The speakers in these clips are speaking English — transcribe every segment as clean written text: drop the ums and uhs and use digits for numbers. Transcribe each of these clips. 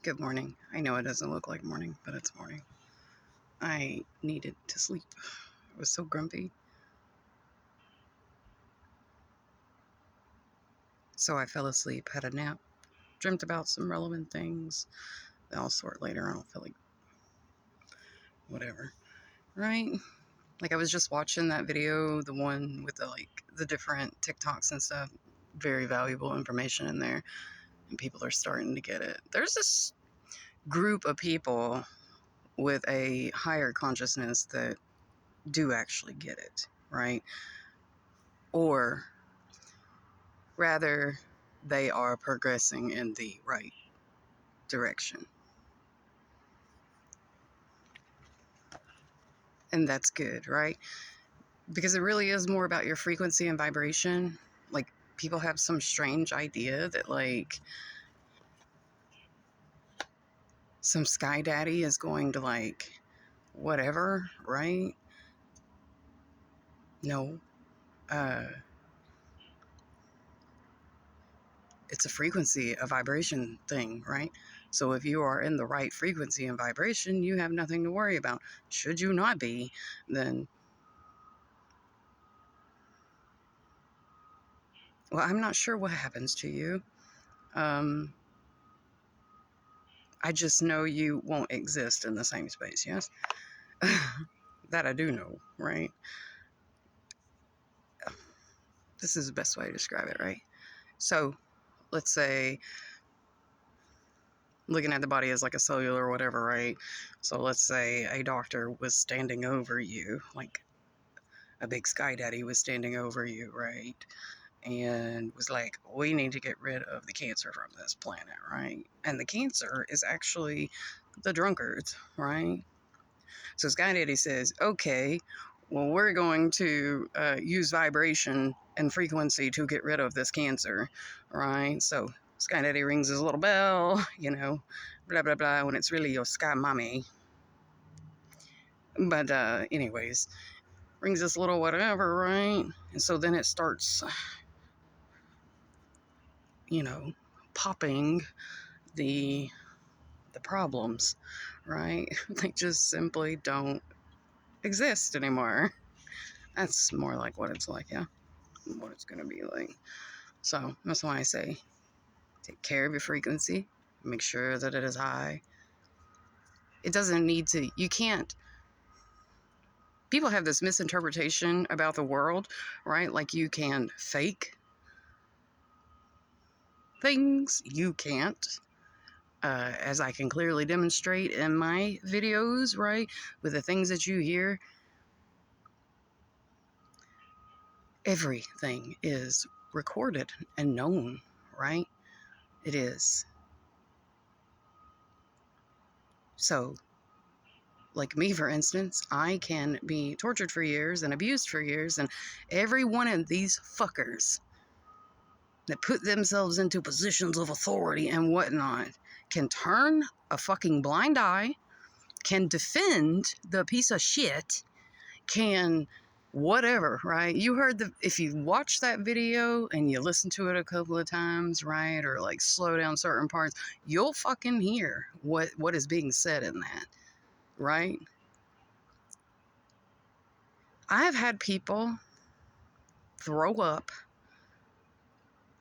Good morning. I know it doesn't look like morning, but it's morning. I needed to sleep. I was so grumpy. So I fell asleep, had a nap, dreamt about some relevant things. I'll sort later. I don't feel like whatever. Right? Like I was just watching that video, the one with the different TikToks and stuff. Very valuable information in there. And people are starting to get it. There's this group of people with a higher consciousness that do actually get it, right? Or rather, they are progressing in the right direction. And that's good, right? Because it really is more about your frequency and vibration. Like, people have some strange idea that, like, some sky daddy is going to, like, whatever, right? No. It's a frequency, a vibration thing, right? So if you are in the right frequency and vibration, you have nothing to worry about. Should you not be, then, well, I'm not sure what happens to you. I just know you won't exist in the same space, yes? That I do know, right? This is the best way to describe it, right? So, let's say, looking at the body as like a cellular or whatever, right? So let's say a doctor was standing over you, like a big sky daddy was standing over you, right? And was like, we need to get rid of the cancer from this planet, right? And the cancer is actually the drunkards, right? So Sky Daddy says, okay, well, we're going to use vibration and frequency to get rid of this cancer, right? So Sky Daddy rings his little bell, blah, blah, blah, when it's really your Sky Mommy. But anyways, rings this little whatever, right? And so then it starts, popping the problems, right? They just simply don't exist anymore. That's more like what it's like, yeah. What it's gonna be like. So that's why I say take care of your frequency, make sure that it is high. It doesn't need to, you can't, people have this misinterpretation about the world, right? Like you can fake things, you can't. As I can clearly demonstrate in my videos, right? With the things that you hear, everything is recorded and known, right? It is. So, like me, for instance, I can be tortured for years and abused for years, and every one of these fuckers that put themselves into positions of authority and whatnot can turn a fucking blind eye, can defend the piece of shit, can whatever, right? You heard if you watch that video and you listen to it a couple of times, right, or like slow down certain parts, you'll fucking hear what is being said in that, right? I've had people throw up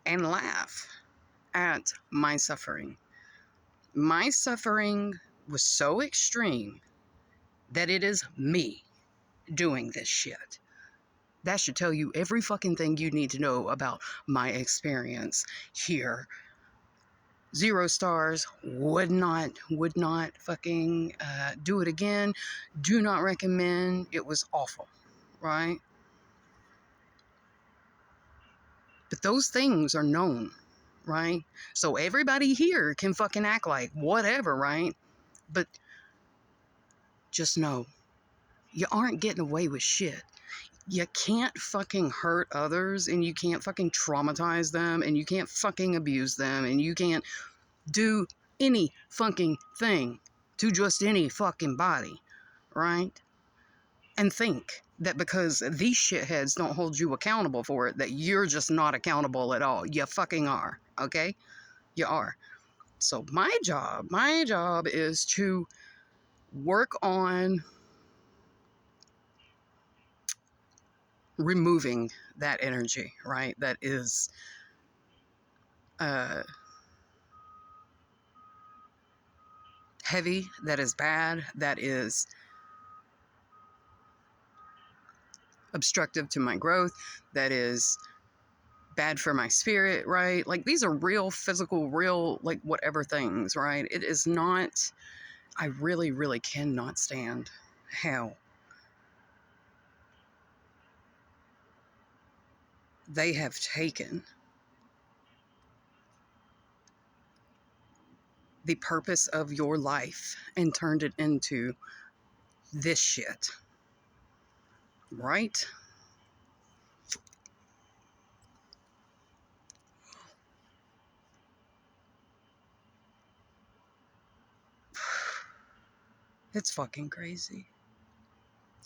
and laugh at my suffering. My suffering was so extreme that it is me doing this shit. That should tell you every fucking thing you need to know about my experience here. 0 stars, would not fucking do it again. Do not recommend. It was awful, right? But those things are known, right? So everybody here can fucking act like whatever, right? But just know, you aren't getting away with shit. You can't fucking hurt others, and you can't fucking traumatize them, and you can't fucking abuse them, and you can't do any fucking thing to just any fucking body, right? And think that because these shitheads don't hold you accountable for it, that you're just not accountable at all. You fucking are, okay? You are. So my job is to work on removing that energy, right? That is uh, heavy, that is bad, that is obstructive to my growth, that is bad for my spirit, right? Like these are real physical, real, like whatever things, right? It is not, I really, really cannot stand how they have taken the purpose of your life and turned it into this shit, right? It's fucking crazy.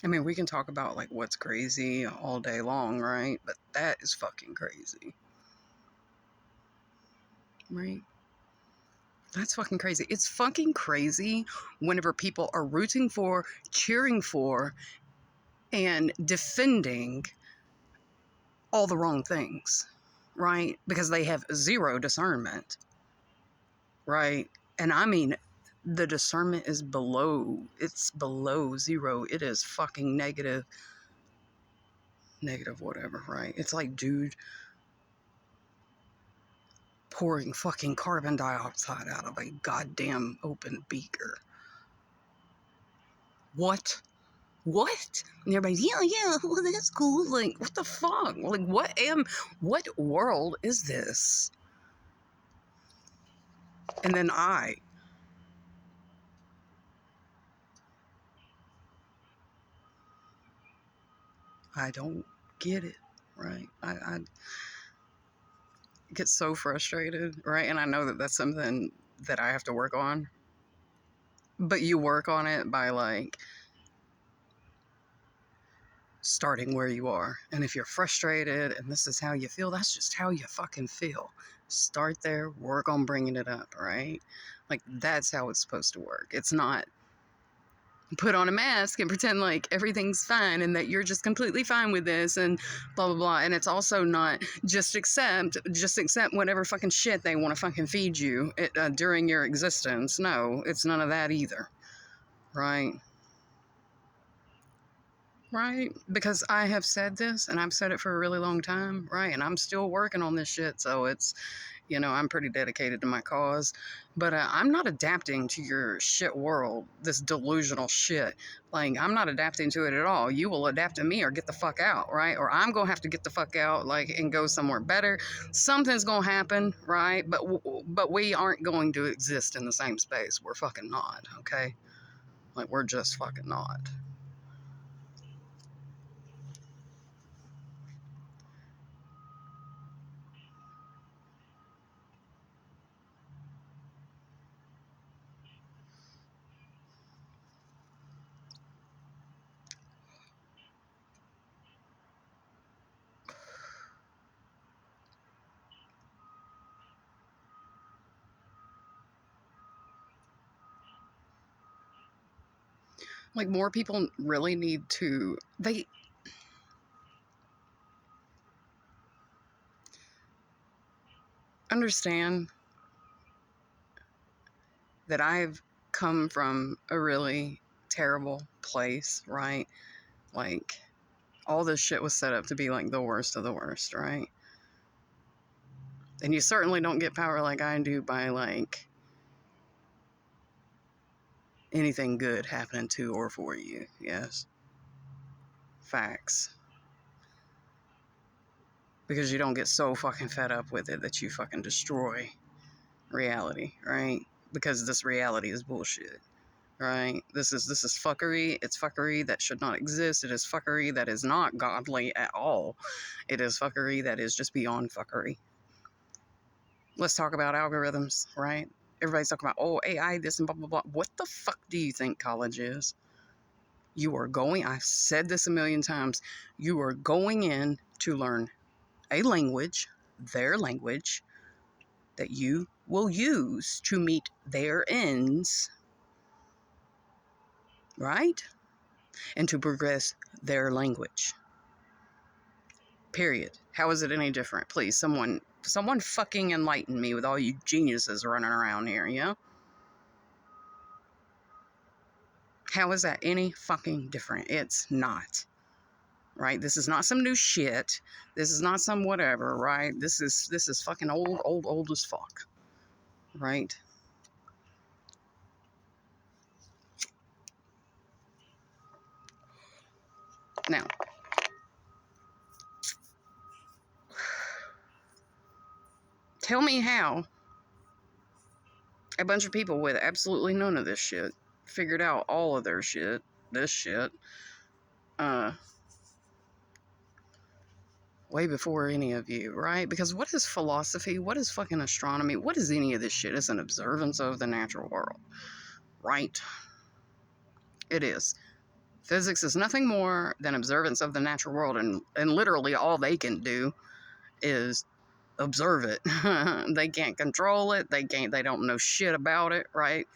I mean, we can talk about like what's crazy all day long, right? But that is fucking crazy, right? That's fucking crazy. It's fucking crazy whenever people are rooting for, cheering for, and defending all the wrong things, right? Because they have zero discernment, right? And I mean, the discernment is it's below zero. It is fucking negative whatever, right? It's like, dude, pouring fucking carbon dioxide out of a goddamn open beaker. What? What? And everybody's, yeah, well, that's cool. Like, what the fuck? Like, what world is this? And then I don't get it, right? I get so frustrated, right? And I know that that's something that I have to work on. But you work on it by like starting where you are. And if you're frustrated and this is how you feel, that's just how you fucking feel. Start there, work on bringing it up, right? Like that's how it's supposed to work. It's not put on a mask and pretend like everything's fine and that you're just completely fine with this and blah blah blah. And it's also not just accept whatever fucking shit they want to fucking feed you during your existence. No, it's none of that either, right? Right? Because I have said this and I've said it for a really long time, right? And I'm still working on this shit. So it's, I'm pretty dedicated to my cause. But I'm not adapting to your shit world, this delusional shit. Like, I'm not adapting to it at all. You will adapt to me or get the fuck out, right? Or I'm going to have to get the fuck out, like, and go somewhere better. Something's going to happen, right? But we aren't going to exist in the same space. We're fucking not, okay? Like, we're just fucking not. Like, more people really need to, they understand that I've come from a really terrible place, right? Like, all this shit was set up to be like the worst of the worst, right? And you certainly don't get power like I do by like anything good happening to or for you. Yes. Facts. Because you don't get so fucking fed up with it that you fucking destroy reality, right? Because this reality is bullshit. Right? This is fuckery. It's fuckery that should not exist. It is fuckery that is not godly at all. It is fuckery that is just beyond fuckery. Let's talk about algorithms, right? Everybody's talking about, oh, AI, this and blah, blah, blah. What the fuck do you think college is? You are going, I've said this a million times, you are going in to learn a language, their language, that you will use to meet their ends, right? And to progress their language. Period. How is it any different? Please, someone fucking enlighten me with all you geniuses running around here, yeah? How is that any fucking different? It's not. Right? This is not some new shit. This is not some whatever, right? This is fucking old as fuck. Right? Now, tell me how a bunch of people with absolutely none of this shit figured out all of their shit, this shit, way before any of you, right? Because what is philosophy? What is fucking astronomy? What is any of this shit? It's an observance of the natural world, right? It is. Physics is nothing more than observance of the natural world, and literally all they can do is observe it. They can't control it. They don't know shit about it, right?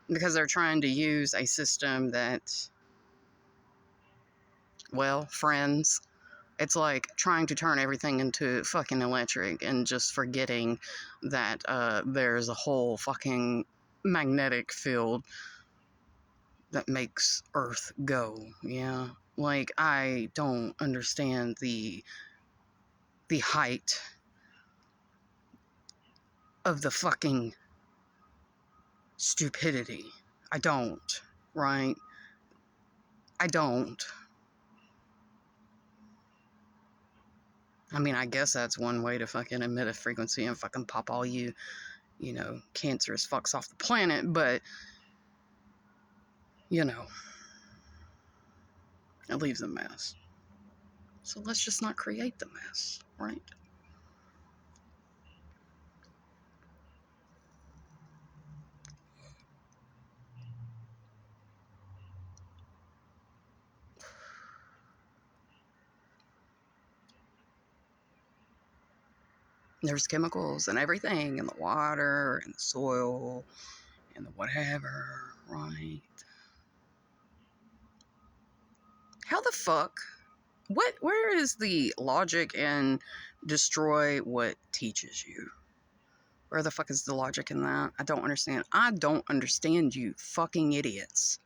Because they're trying to use a system that, well, friends, it's like trying to turn everything into fucking electric and just forgetting that there's a whole fucking magnetic field that makes Earth go. Yeah. Like, I don't understand the height of the fucking stupidity. I don't, right? I don't. I mean, I guess that's one way to fucking emit a frequency and fucking pop all you cancerous fucks off the planet, but, it leaves a mess. So let's just not create the mess, right? There's chemicals and everything in the water and the soil and the whatever, right? How the fuck? Where is the logic in destroy what teaches you? Where the fuck is the logic in that? I don't understand. I don't understand, you fucking idiots.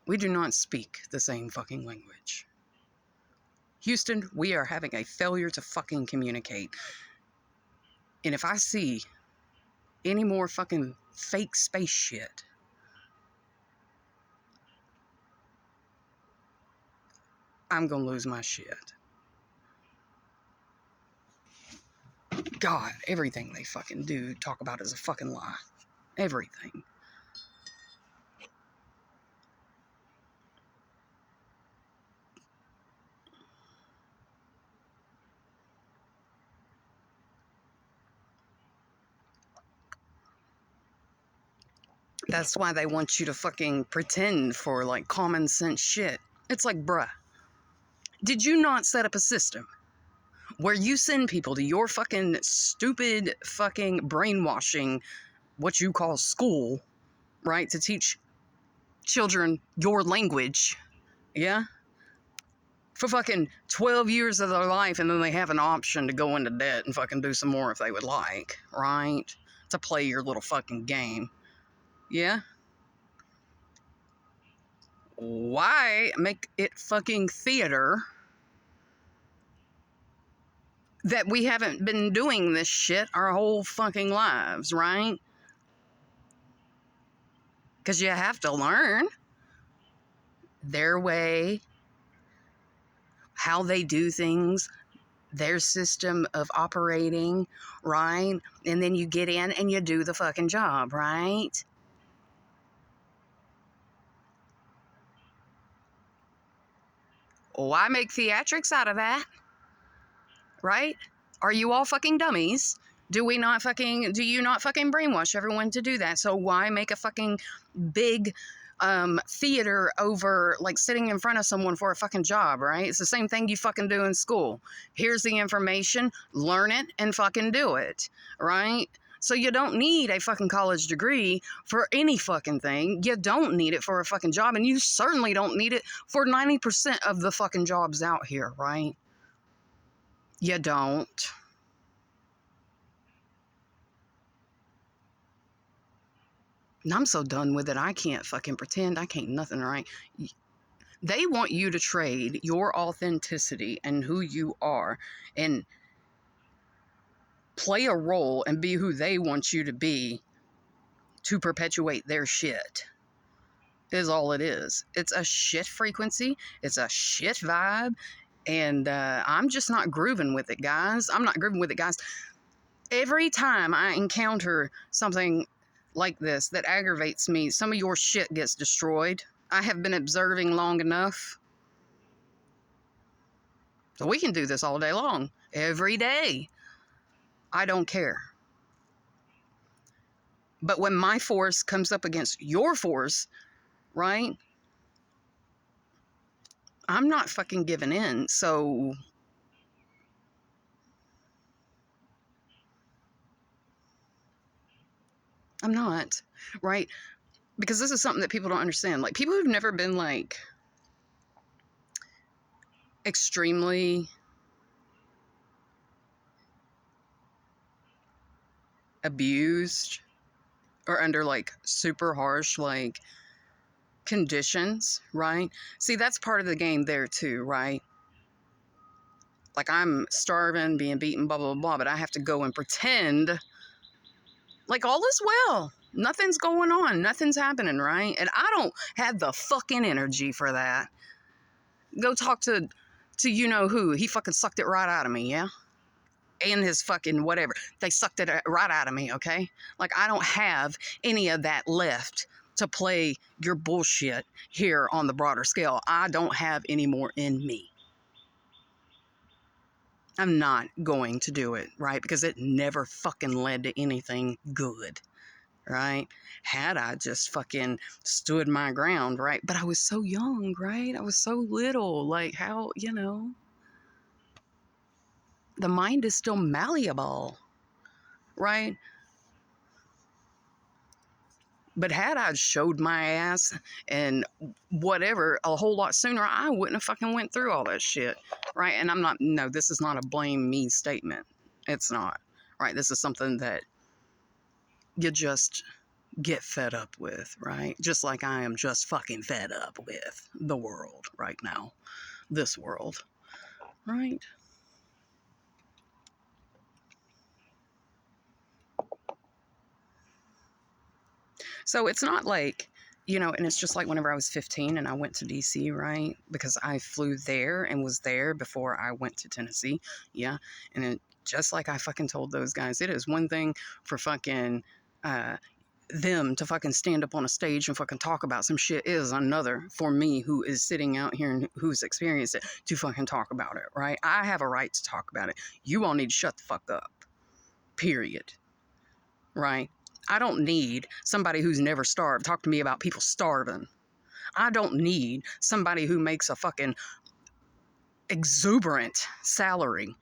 We do not speak the same fucking language. Houston, we are having a failure to fucking communicate. And if I see any more fucking fake space shit, I'm gonna lose my shit. God, everything they fucking do talk about is a fucking lie. Everything. That's why they want you to fucking pretend for like common sense shit. It's like, bruh, did you not set up a system where you send people to your fucking stupid fucking brainwashing, what you call school, right, to teach children your language, yeah, for fucking 12 years of their life, and then they have an option to go into debt and fucking do some more if they would like, right, to play your little fucking game, yeah? Why make it fucking theater that we haven't been doing this shit our whole fucking lives, right? Because you have to learn their way, how they do things, their system of operating, right? And then you get in and you do the fucking job, right? Why make theatrics out of that? Right? Are you all fucking dummies? Do you not fucking brainwash everyone to do that? So why make a fucking big theater over like sitting in front of someone for a fucking job, right? It's the same thing you fucking do in school. Here's the information, learn it and fucking do it, right? So you don't need a fucking college degree for any fucking thing. You don't need it for a fucking job, and you certainly don't need it for 90% of the fucking jobs out here, right? You don't. And I'm so done with it. I can't fucking pretend. I can't nothing, right? They want you to trade your authenticity and who you are and play a role and be who they want you to be to perpetuate their shit. Is all it is. It's a shit frequency. It's a shit vibe. And I'm just not grooving with it, guys. I'm not grooving with it, guys. Every time I encounter something like this that aggravates me, some of your shit gets destroyed. I have been observing long enough. So we can do this all day long, every day. I don't care. But when my force comes up against your force, right? I'm not fucking giving in. So I'm not, right? Because this is something that people don't understand. Like people who've never been like extremely abused or under like super harsh like conditions, right? See, that's part of the game there too, right? Like I'm starving, being beaten, blah, blah, blah, but I have to go and pretend like all is well. Nothing's going on. Nothing's happening, right? And I don't have the fucking energy for that. Go talk to you know who. He fucking sucked it right out of me, yeah? And his fucking whatever. They sucked it right out of me, okay? Like I don't have any of that left to play your bullshit here on the broader scale. I don't have any more in me. I'm not going to do it, right? Because it never fucking led to anything good, right? Had I just fucking stood my ground, right? But I was so young, right? I was so little. Like how, you know, the mind is still malleable, right? But had I showed my ass and whatever a whole lot sooner, I wouldn't have fucking went through all that shit, right? And I'm not, no, this is not a blame me statement. It's not, right? This is something that you just get fed up with, right? Just like I am just fucking fed up with the world right now, this world, right? So it's not like, you know, and it's just like whenever I was 15 and I went to DC, right? Because I flew there and was there before I went to Tennessee. Yeah. And it, just like I fucking told those guys, it is one thing for fucking them to fucking stand up on a stage and fucking talk about some shit, is another for me who is sitting out here and who's experienced it to fucking talk about it, right? I have a right to talk about it. You all need to shut the fuck up. Period. Right? I don't need somebody who's never starved talk to me about people starving. I don't need somebody who makes a fucking exuberant salary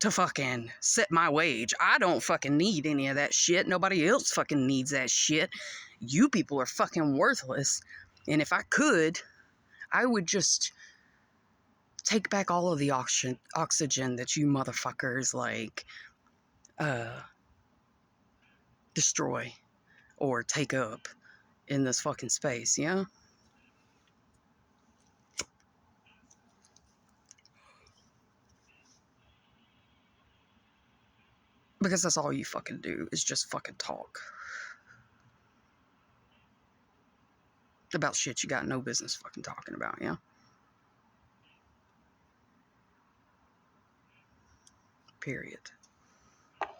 to fucking set my wage. I don't fucking need any of that shit. Nobody else fucking needs that shit. You people are fucking worthless. And if I could, I would just take back all of the oxygen that you motherfuckers like destroy or take up in this fucking space, yeah? Because that's all you fucking do is just fucking talk about shit you got no business fucking talking about, yeah? Period.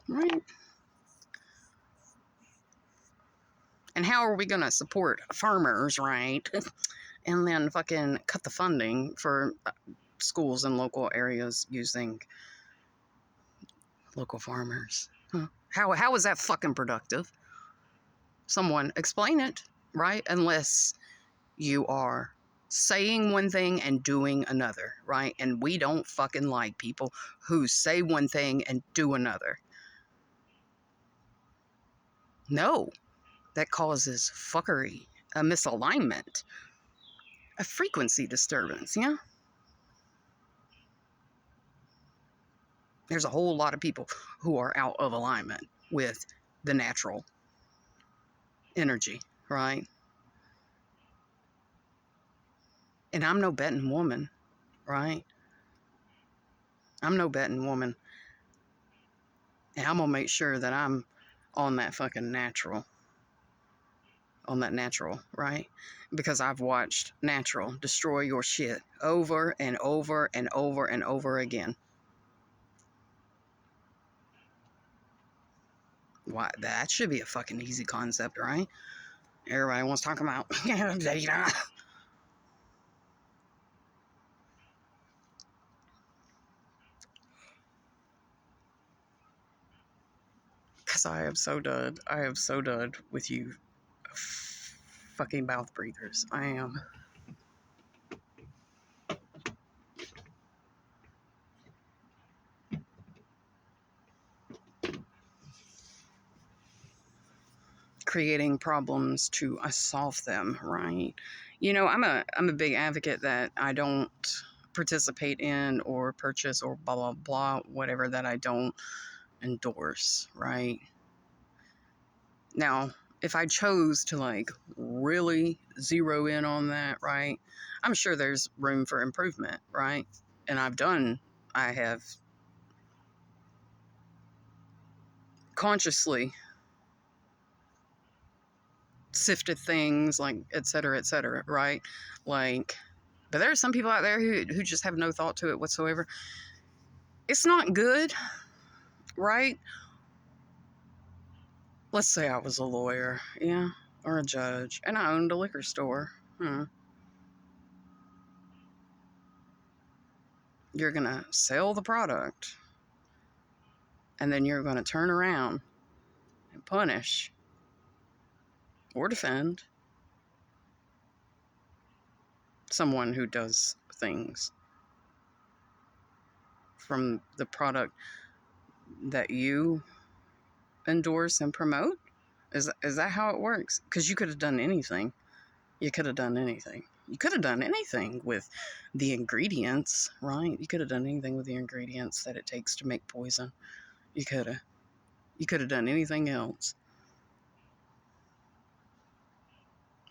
Right? And how are we gonna support farmers, right? And then fucking cut the funding for schools in local areas using local farmers? Huh? How is that fucking productive? Someone explain it, right? Unless You are saying one thing and doing another, right? And we don't fucking like people who say one thing and do another. No, that causes fuckery, a misalignment, a frequency disturbance, yeah? There's a whole lot of people who are out of alignment with the natural energy, right? And I'm no betting woman, right? I'm no betting woman. And I'm gonna make sure that I'm on that fucking natural, right? Because I've watched natural destroy your shit over and over and over and over again. Why, that should be a fucking easy concept, right? Everybody wants to talk about because I am so done. I am so done with you fucking mouth breathers. I am. Creating problems to solve them, right? You know, I'm a big advocate that I don't participate in or purchase or blah blah blah, whatever that I don't endorse, right? Now, if I chose to like really zero in on that, right, I'm sure there's room for improvement, right? And I have consciously sifted things like et cetera, right? Like, but there are some people out there who just have no thought to it whatsoever. It's not good, right? Let's say I was a lawyer, yeah, or a judge, and I owned a liquor store. You're gonna sell the product, and then you're gonna turn around and punish or defend someone who does things from the product that you endorse and promote? Is that how it works? Because you could have done anything. You could have done anything. You could have done anything with the ingredients, right? You could have done anything with the ingredients that it takes to make poison. You could have. You could have done anything else.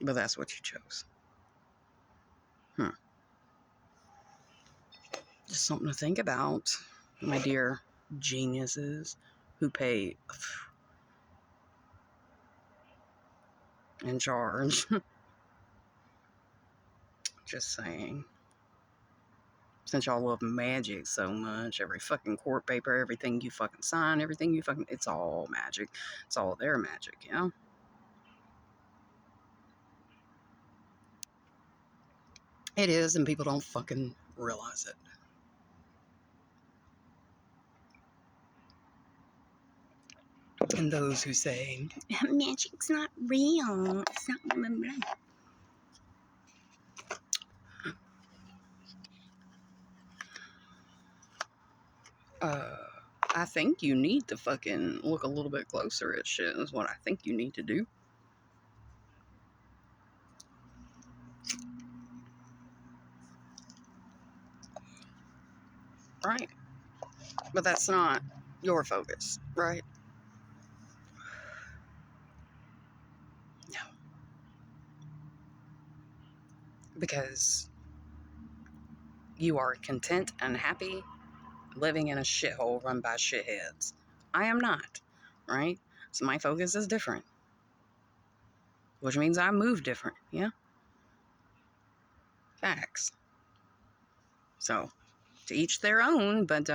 But that's what you chose. Just something to think about, my dear geniuses who pay in charge. Just saying. Since y'all love magic so much, every fucking court paper, everything you fucking sign, everything you fucking, it's all magic. It's all their magic, you know? It is, and people don't fucking realize it. And those who say, magic's not real, it's not blah, blah, blah. I think you need to fucking look a little bit closer at shit, is what I think you need to do. Right? But that's not your focus, right? No. Because you are content and happy living in a shithole run by shitheads. I am not, right? So my focus is different, which means I move different, yeah? Facts. So, to each their own, but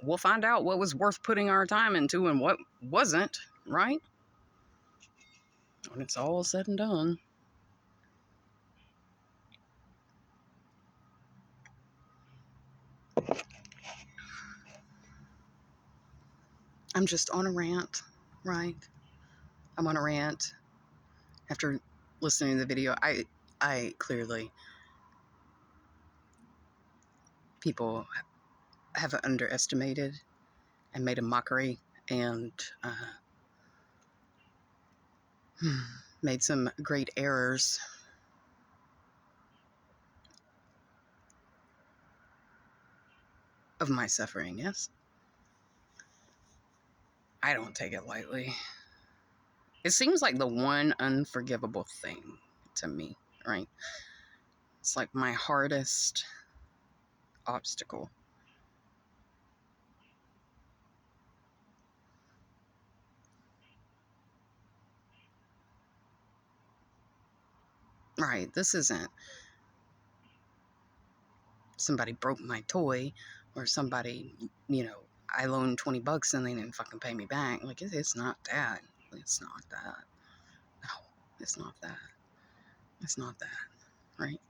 we'll find out what was worth putting our time into and what wasn't, right? When it's all said and done. I'm just on a rant, right? I'm on a rant after listening to the video, I clearly, people have underestimated and made a mockery and made some great errors. Of my suffering, yes. I don't take it lightly. It seems like the one unforgivable thing to me, right? It's like my hardest obstacle. Right, this isn't somebody broke my toy or somebody, I loaned $20 and they didn't fucking pay me back. Like, it's not that. It's not that. No, it's not that. It's not that, right?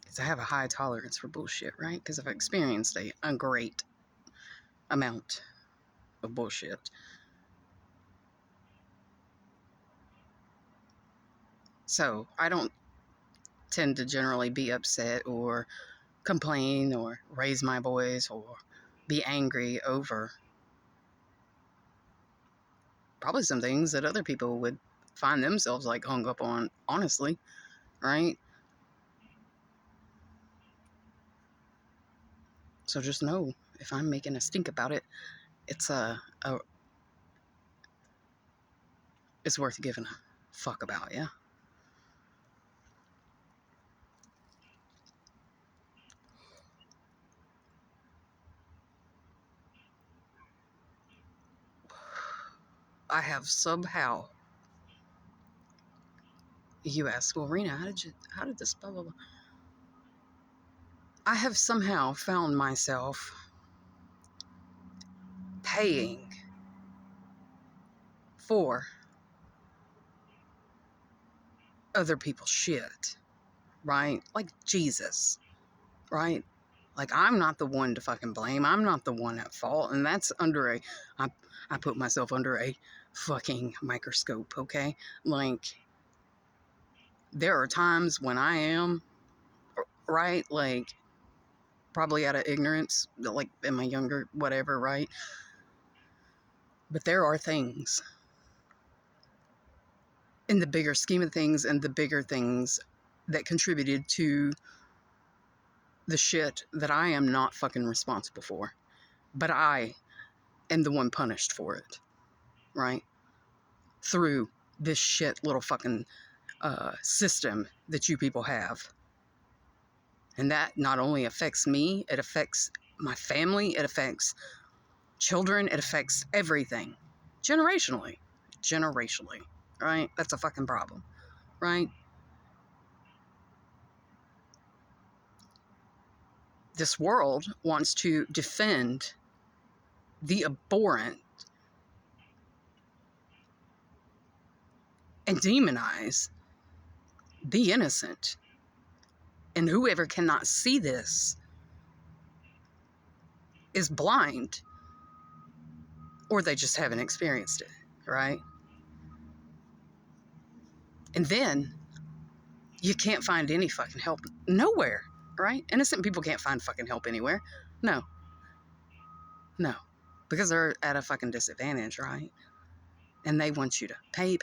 Because I have a high tolerance for bullshit, right? Because I've experienced a great amount of bullshit. So I don't tend to generally be upset or complain or raise my voice or be angry over probably some things that other people would find themselves like hung up on, honestly, right? So just know, if I'm making a stink about it, it's it's worth giving a fuck about, yeah? I have somehow, you ask, well, Rena, how did this blah, blah, blah. I have somehow found myself paying for other people's shit, right? Like Jesus, right? Like, I'm not the one to fucking blame. I'm not the one at fault. And that's I put myself under a fucking microscope, okay? Like, there are times when I am, right? Like, probably out of ignorance, like in my younger, whatever, right? But there are things in the bigger scheme of things and the bigger things that contributed to the shit that I am not fucking responsible for. But I am the one punished for it, right? Through this shit little fucking system that you people have. And that not only affects me, it affects my family, it affects children, it affects everything. Generationally. Generationally, right? That's a fucking problem, right? This world wants to defend the abhorrent and demonize the innocent. And whoever cannot see this is blind, or they just haven't experienced it, right? And then you can't find any fucking help nowhere, right? Innocent people can't find fucking help anywhere. No. No. Because they're at a fucking disadvantage, right? And they want you to pay,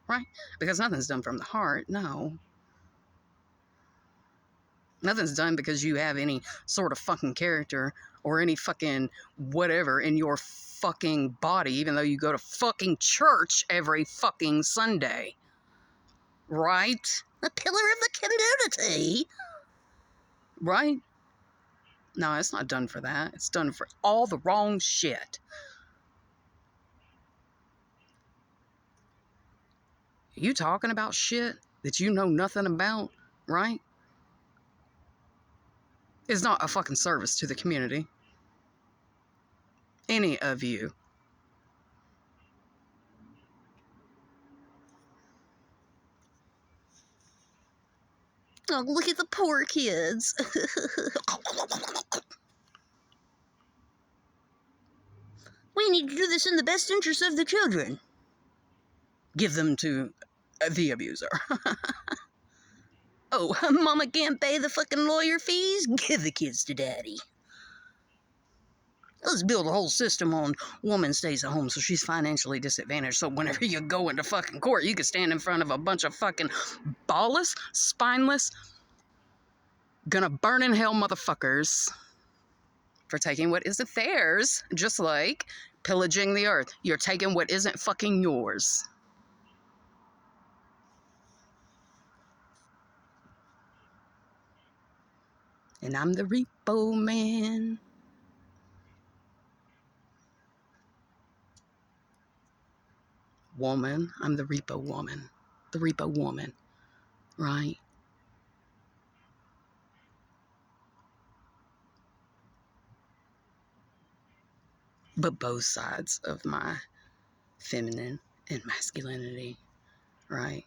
right? Because nothing's done from the heart. No. Nothing's done because you have any sort of fucking character or any fucking whatever in your fucking body, even though you go to fucking church every fucking Sunday. Right? The pillar of the community. Right? No, it's not done for that. It's done for all the wrong shit. You talking about shit that you know nothing about, right? It's not a fucking service to the community. Any of you. Oh, look at the poor kids. We need to do this in the best interest of the children. give them to the abuser. Oh, mama can't pay the fucking lawyer fees? Give the kids to daddy. Let's build a whole system on woman stays at home so she's financially disadvantaged. So whenever you go into fucking court, you can stand in front of a bunch of fucking ballless, spineless, gonna burn in hell motherfuckers for taking what isn't theirs, just like pillaging the earth. You're taking what isn't fucking yours. And I'm the repo man. Woman, I'm the repo woman. The repo woman, right? But both sides of my feminine and masculinity, right?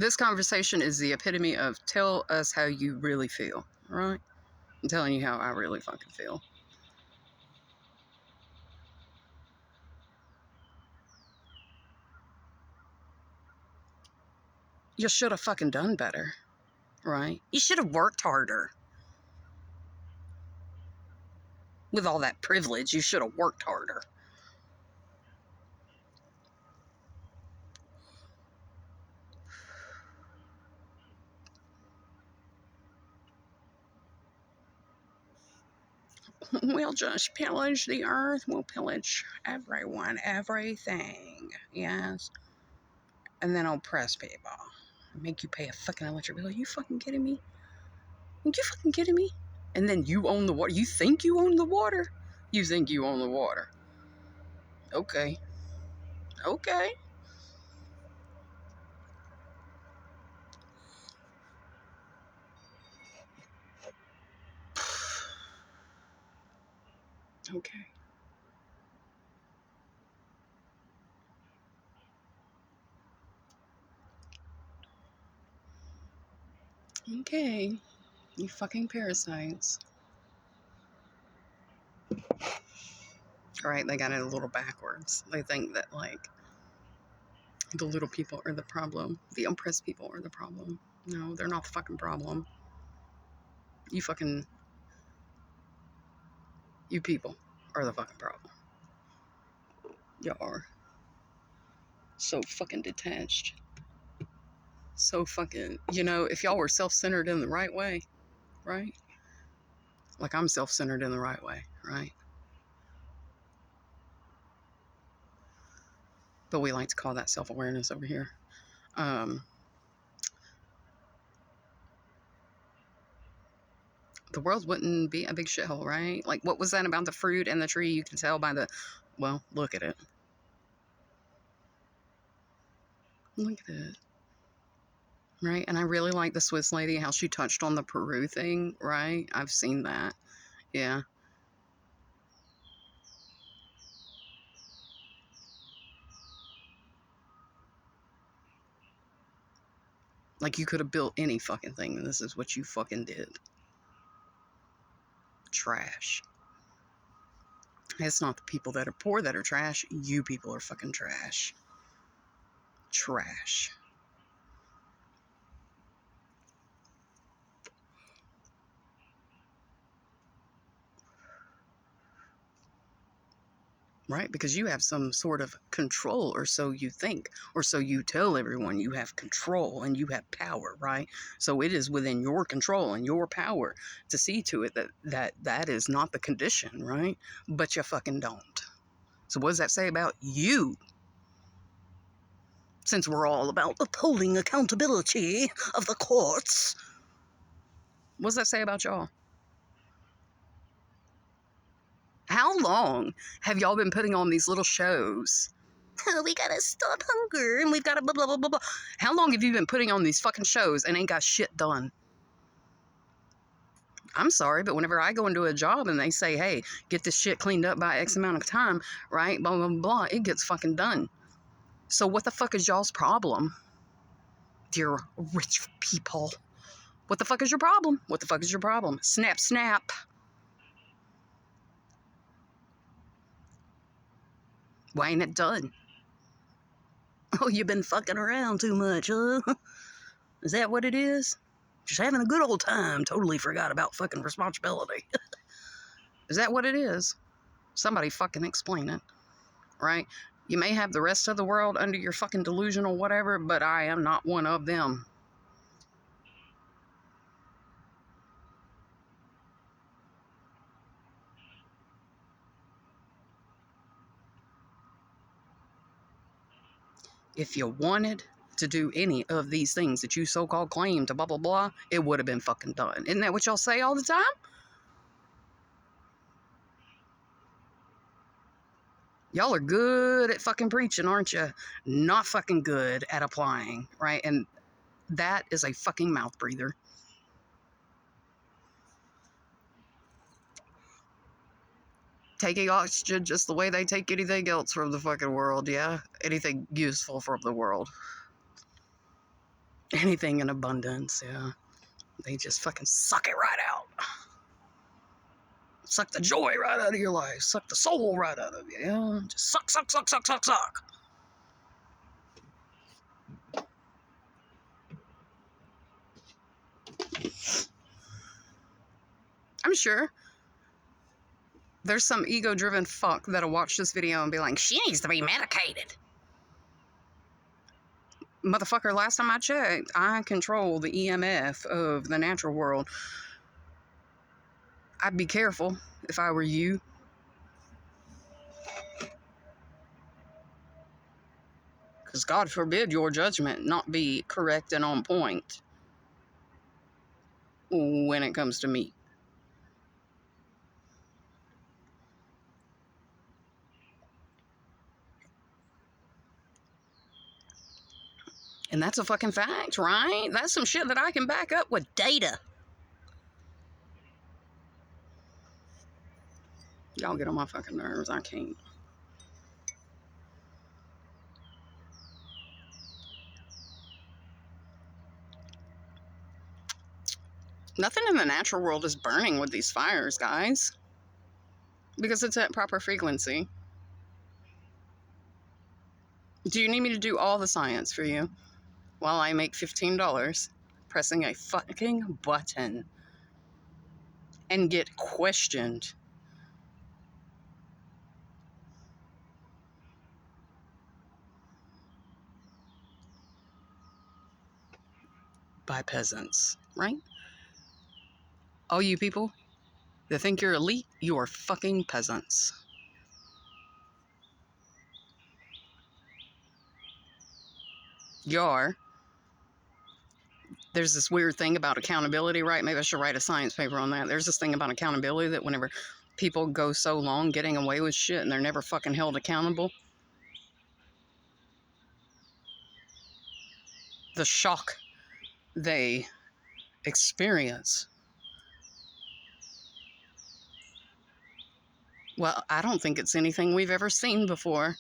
This conversation is the epitome of tell us how you really feel, right? I'm telling you how I really fucking feel. You should have fucking done better, right? You should have worked harder. With all that privilege, you should have worked harder. We'll just pillage the earth. We'll pillage everyone, everything. Yes. And then oppress people. Make you pay a fucking electric bill. Are you fucking kidding me? Are you fucking kidding me? And then you own the water. You think you own the water? You think you own the water. Okay. Okay. Okay. Okay. You fucking parasites. All right, they got it a little backwards. They think that, like, the little people are the problem. The oppressed people are the problem. No, they're not the fucking problem. You people are the fucking problem. You are. So fucking detached. So fucking, if y'all were self-centered in the right way, right? Like I'm self-centered in the right way, right? But we like to call that self-awareness over here. The world wouldn't be a big shithole, right? Like, what was that about the fruit and the tree? You can tell by well, look at it. Look at it. Right? And I really like the Swiss lady, how she touched on the Peru thing, right? I've seen that. Yeah. Like, you could have built any fucking thing, and this is what you fucking did. Trash. It's not the people that are poor that are trash. You people are fucking trash. Trash. Right? Because you have some sort of control, or so you think, or so you tell everyone. You have control and you have power, right? So it is within your control and your power to see to it that is not the condition, right? But you fucking don't. So what does that say about you? Since we're all about upholding accountability of the courts, what does that say about y'all? How long have y'all been putting on these little shows? Oh, we gotta stop hunger and we've gotta blah, blah, blah, blah, blah. How long have you been putting on these fucking shows and ain't got shit done? I'm sorry, but whenever I go into a job and they say, hey, get this shit cleaned up by X amount of time, right? Blah, blah, blah, it gets fucking done. So what the fuck is y'all's problem, dear rich people? What the fuck is your problem? What the fuck is your problem? Snap, snap. Why ain't it done? Oh, you've been fucking around too much, huh? Is that what it is? Just having a good old time. Totally forgot about fucking responsibility. Is that what it is? Somebody fucking explain it, right? You may have the rest of the world under your fucking delusional whatever, but I am not one of them. If you wanted to do any of these things that you so-called claim to blah, blah, blah, it would have been fucking done. Isn't that what y'all say all the time? Y'all are good at fucking preaching, aren't you? Not fucking good at applying, right? And that is a fucking mouth breather. Taking oxygen just the way they take anything else from the fucking world, yeah? Anything useful from the world. Anything in abundance, yeah? They just fucking suck it right out. Suck the joy right out of your life. Suck the soul right out of you, yeah? Just suck, suck, suck, suck, suck, suck. I'm sure there's some ego-driven fuck that'll watch this video and be like, she needs to be medicated. Motherfucker, last time I checked, I control the EMF of the natural world. I'd be careful if I were you. Because God forbid your judgment not be correct and on point when it comes to me. And that's a fucking fact, right? That's some shit that I can back up with data. Y'all get on my fucking nerves. I can't. Nothing in the natural world is burning with these fires, guys. Because it's at proper frequency. Do you need me to do all the science for you while I make $15 pressing a fucking button and get questioned? By peasants, right? All you people that think you're elite, you are fucking peasants. You are. There's this weird thing about accountability, right? Maybe I should write a science paper on that. There's this thing about accountability that whenever people go so long getting away with shit and they're never fucking held accountable, the shock they experience. Well, I don't think it's anything we've ever seen before.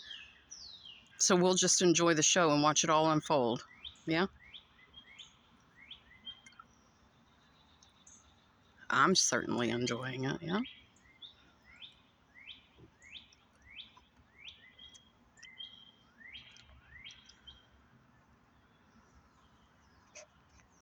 So we'll just enjoy the show and watch it all unfold. Yeah? I'm certainly enjoying it, yeah?